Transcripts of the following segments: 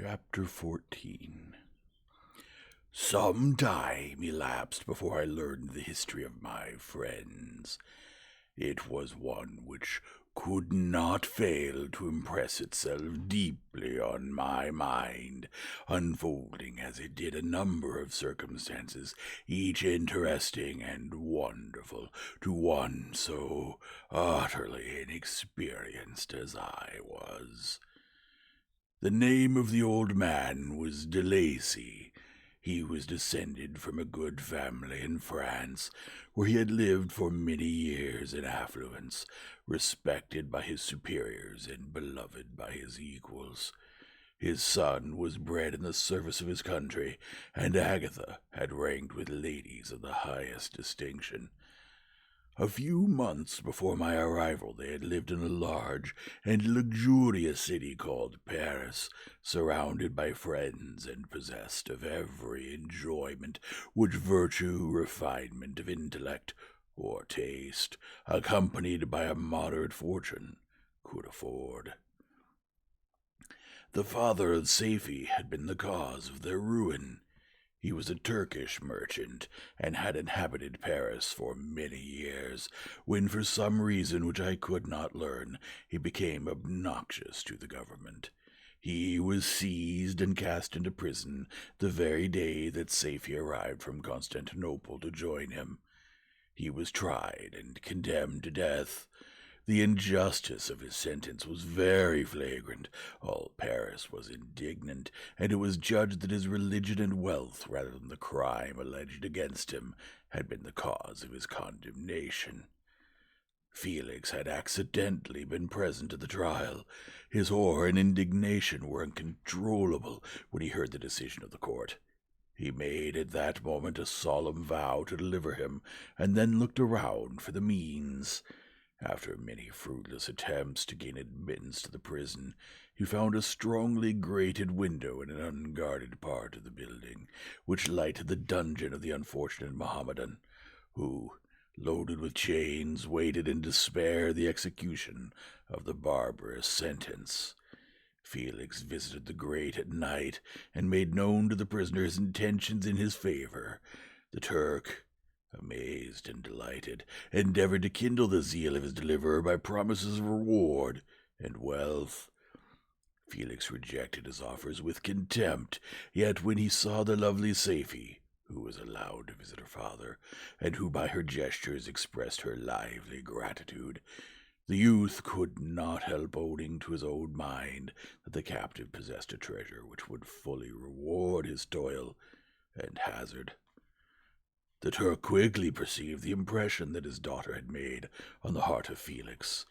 Chapter 14. Some time elapsed before I learned the history of my friends. It was one which could not fail to impress itself deeply on my mind, unfolding as it did a number of circumstances, each interesting and wonderful to one so utterly inexperienced as I was. The name of the old man was de Lacy. He was descended from a good family in France, where he had lived for many years in affluence, respected by his superiors and beloved by his equals. His son was bred in the service of his country, and Agatha had ranked with ladies of the highest distinction. A few months before my arrival, they had lived in a large and luxurious city called Paris, surrounded by friends and possessed of every enjoyment which virtue, refinement of intellect, or taste, accompanied by a moderate fortune, could afford. The father of Safie had been the cause of their ruin. He was a Turkish merchant, and had inhabited Paris for many years, when for some reason which I could not learn, he became obnoxious to the government. He was seized and cast into prison the very day that Safie arrived from Constantinople to join him. He was tried and condemned to death. The injustice of his sentence was very flagrant. All Paris was indignant, and it was judged that his religion and wealth, rather than the crime alleged against him, had been the cause of his condemnation. Felix had accidentally been present at the trial. His horror and indignation were uncontrollable when he heard the decision of the court. He made at that moment a solemn vow to deliver him, and then looked around for the means. After many fruitless attempts to gain admittance to the prison, he found a strongly grated window in an unguarded part of the building, which lighted the dungeon of the unfortunate Mohammedan, who, loaded with chains, waited in despair the execution of the barbarous sentence. Felix visited the grate at night, and made known to the prisoner his intentions in his favor. The Turk, amazed and delighted, endeavored to kindle the zeal of his deliverer by promises of reward and wealth. Felix rejected his offers with contempt, yet when he saw the lovely Safie, who was allowed to visit her father, and who by her gestures expressed her lively gratitude, the youth could not help owning to his own mind that the captive possessed a treasure which would fully reward his toil and hazard. The Turk quickly perceived the impression that his daughter had made on the heart of Felix,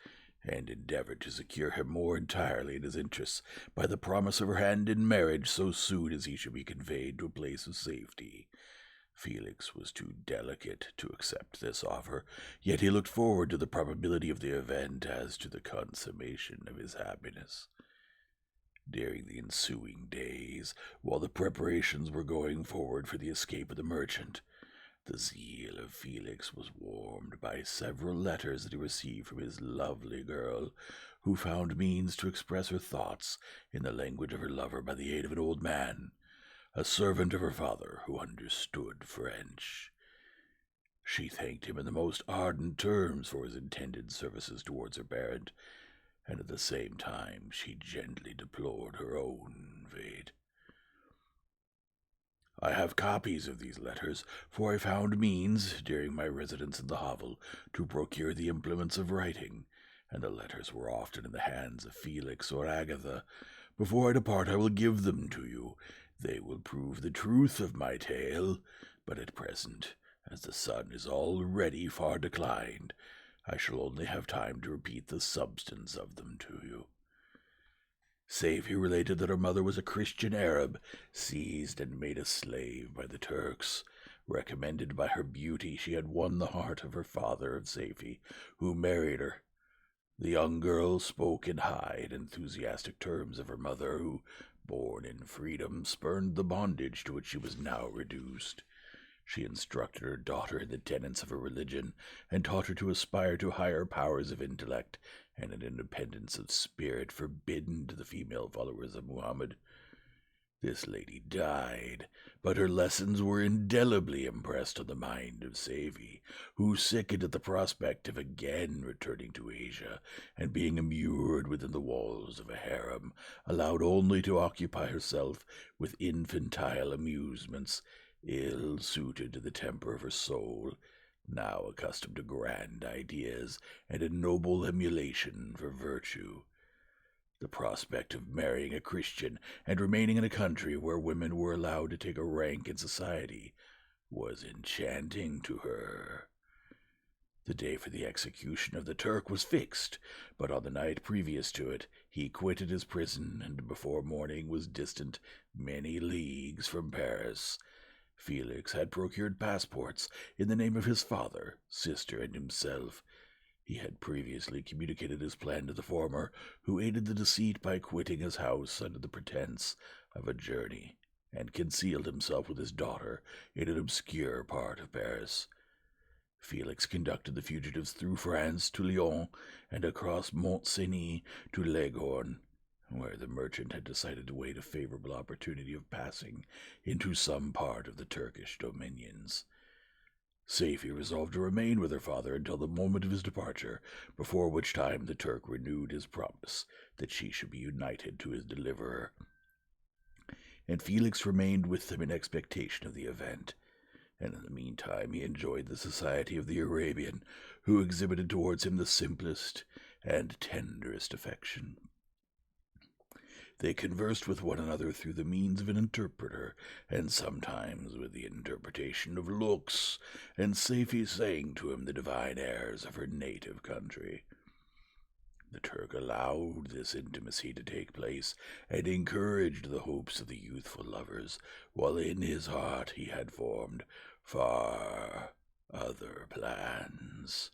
and endeavored to secure him more entirely in his interests by the promise of her hand in marriage so soon as he should be conveyed to a place of safety. Felix was too delicate to accept this offer, yet he looked forward to the probability of the event as to the consummation of his happiness. During the ensuing days, while the preparations were going forward for the escape of the merchant, the zeal of Felix was warmed by several letters that he received from his lovely girl, who found means to express her thoughts in the language of her lover by the aid of an old man, a servant of her father who understood French. She thanked him in the most ardent terms for his intended services towards her parent, and at the same time she gently deplored her own fate. I have copies of these letters, for I found means, during my residence in the hovel, to procure the implements of writing, and the letters were often in the hands of Felix or Agatha. Before I depart I will give them to you. They will prove the truth of my tale, but at present, as the sun is already far declined, I shall only have time to repeat the substance of them to you. Safie related that her mother was a Christian Arab, seized and made a slave by the Turks. Recommended by her beauty, she had won the heart of her father of Safie, who married her. The young girl spoke in high and enthusiastic terms of her mother, who, born in freedom, spurned the bondage to which she was now reduced. She instructed her daughter in the tenets of her religion, and taught her to aspire to higher powers of intellect and an independence of spirit forbidden to the female followers of Muhammad. This lady died, but her lessons were indelibly impressed on the mind of Savy, who sickened at the prospect of again returning to Asia and being immured within the walls of a harem, allowed only to occupy herself with infantile amusements, ill suited to the temper of her soul, now accustomed to grand ideas and a noble emulation for virtue. The prospect of marrying a Christian and remaining in a country where women were allowed to take a rank in society was enchanting to her. The day for the execution of the Turk was fixed, but on the night previous to it he quitted his prison and before morning was distant many leagues from Paris. Felix had procured passports in the name of his father, sister, and himself. He had previously communicated his plan to the former, who aided the deceit by quitting his house under the pretence of a journey, and concealed himself with his daughter in an obscure part of Paris. Felix conducted the fugitives through France to Lyons and across Mont-Cenis to Leghorn, where the merchant had decided to wait a favorable opportunity of passing into some part of the Turkish dominions. Safie resolved to remain with her father until the moment of his departure, before which time the Turk renewed his promise that she should be united to his deliverer, and Felix remained with them in expectation of the event, and in the meantime he enjoyed the society of the Arabian, who exhibited towards him the simplest and tenderest affection. They conversed with one another through the means of an interpreter, and sometimes with the interpretation of looks, and Safie sang to him the divine airs of her native country. The Turk allowed this intimacy to take place, and encouraged the hopes of the youthful lovers, while in his heart he had formed far other plans.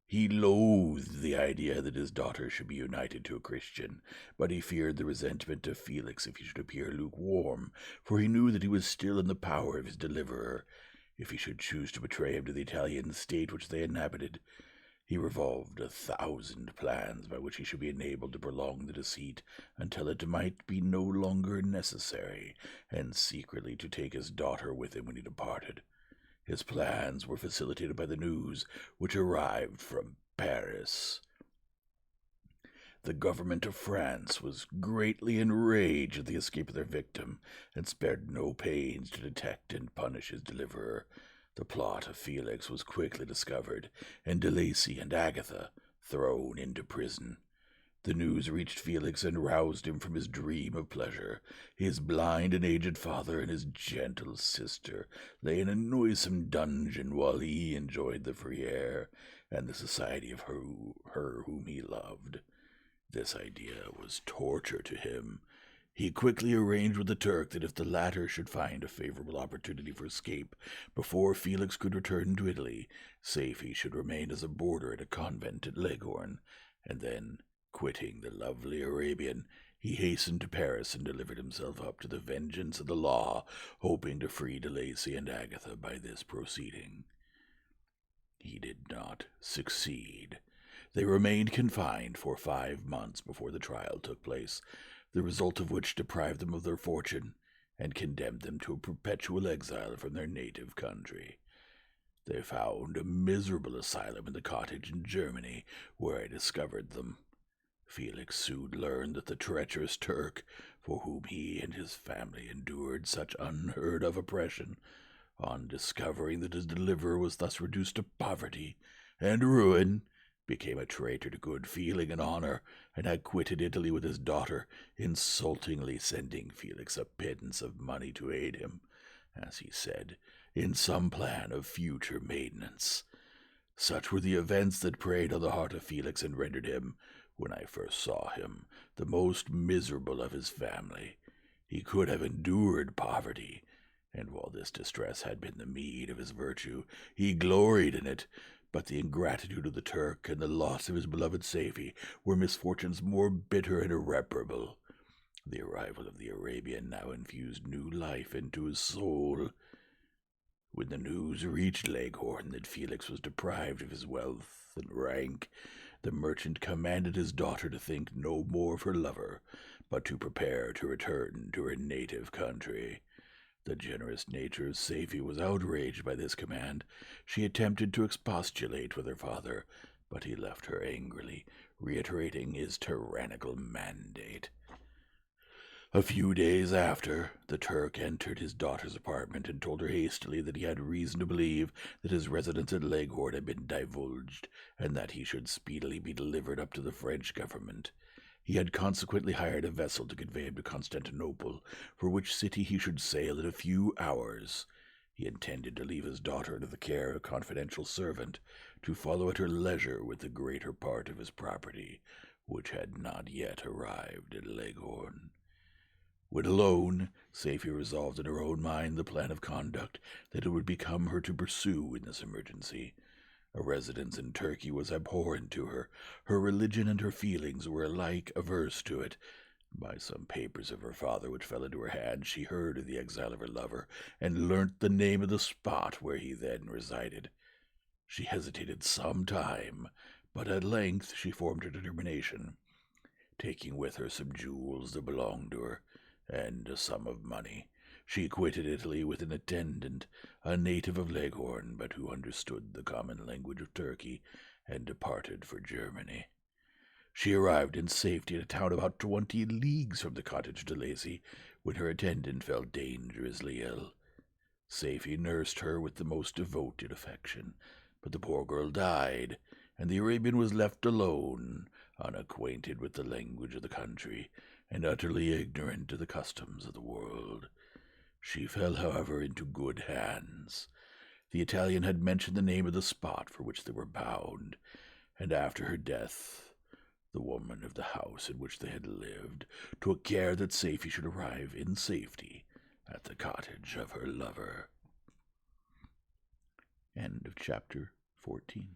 He loathed the idea that his daughter should be united to a Christian, but he feared the resentment of Felix if he should appear lukewarm, for he knew that he was still in the power of his deliverer, if he should choose to betray him to the Italian state which they inhabited. He revolved 1,000 plans by which he should be enabled to prolong the deceit until it might be no longer necessary, and secretly to take his daughter with him when he departed. His plans were facilitated by the news which arrived from Paris. The government of France was greatly enraged at the escape of their victim, and spared no pains to detect and punish his deliverer. The plot of Felix was quickly discovered, and De Lacy and Agatha thrown into prison. The news reached Felix and roused him from his dream of pleasure. His blind and aged father and his gentle sister lay in a noisome dungeon while he enjoyed the free air and the society of her whom he loved. This idea was torture to him. He quickly arranged with the Turk that if the latter should find a favorable opportunity for escape before Felix could return to Italy, Safie should remain as a boarder at a convent at Leghorn, and then, quitting the lovely Arabian, he hastened to Paris and delivered himself up to the vengeance of the law, hoping to free De Lacy and Agatha by this proceeding. He did not succeed. They remained confined for 5 months before the trial took place, the result of which deprived them of their fortune and condemned them to a perpetual exile from their native country. They found a miserable asylum in the cottage in Germany, where I discovered them. Felix soon learned that the treacherous Turk, for whom he and his family endured such unheard-of oppression, on discovering that his deliverer was thus reduced to poverty and ruin, became a traitor to good feeling and honor, and had quitted Italy with his daughter, insultingly sending Felix a pittance of money to aid him, as he said, in some plan of future maintenance. Such were the events that preyed on the heart of Felix and rendered him, when I first saw him, the most miserable of his family. He could have endured poverty, and while this distress had been the meed of his virtue, he gloried in it, but the ingratitude of the Turk and the loss of his beloved Safie were misfortunes more bitter and irreparable. The arrival of the Arabian now infused new life into his soul. When the news reached Leghorn that Felix was deprived of his wealth and rank, the merchant commanded his daughter to think no more of her lover, but to prepare to return to her native country. The generous nature of Safie was outraged by this command. She attempted to expostulate with her father, but he left her angrily, reiterating his tyrannical mandate. A few days after, the Turk entered his daughter's apartment and told her hastily that he had reason to believe that his residence at Leghorn had been divulged, and that he should speedily be delivered up to the French government. He had consequently hired a vessel to convey him to Constantinople, for which city he should sail in a few hours. He intended to leave his daughter into the care of a confidential servant, to follow at her leisure with the greater part of his property, which had not yet arrived at Leghorn. When alone, Safie resolved in her own mind the plan of conduct that it would become her to pursue in this emergency. A residence in Turkey was abhorrent to her. Her religion and her feelings were alike averse to it. By some papers of her father which fell into her hands, she heard of the exile of her lover, and learnt the name of the spot where he then resided. She hesitated some time, but at length she formed her determination. Taking with her some jewels that belonged to her, and a sum of money, she quitted Italy with an attendant, a native of Leghorn, but who understood the common language of Turkey, and departed for Germany. She arrived in safety at a town about 20 leagues from the cottage de Lacy, when her attendant fell dangerously ill. Safie nursed her with the most devoted affection, but the poor girl died, and the Arabian was left alone, unacquainted with the language of the country, and utterly ignorant of the customs of the world. She fell, however, into good hands. The Italian had mentioned the name of the spot for which they were bound, and after her death, the woman of the house in which they had lived took care that Safie should arrive in safety at the cottage of her lover. End of chapter 14.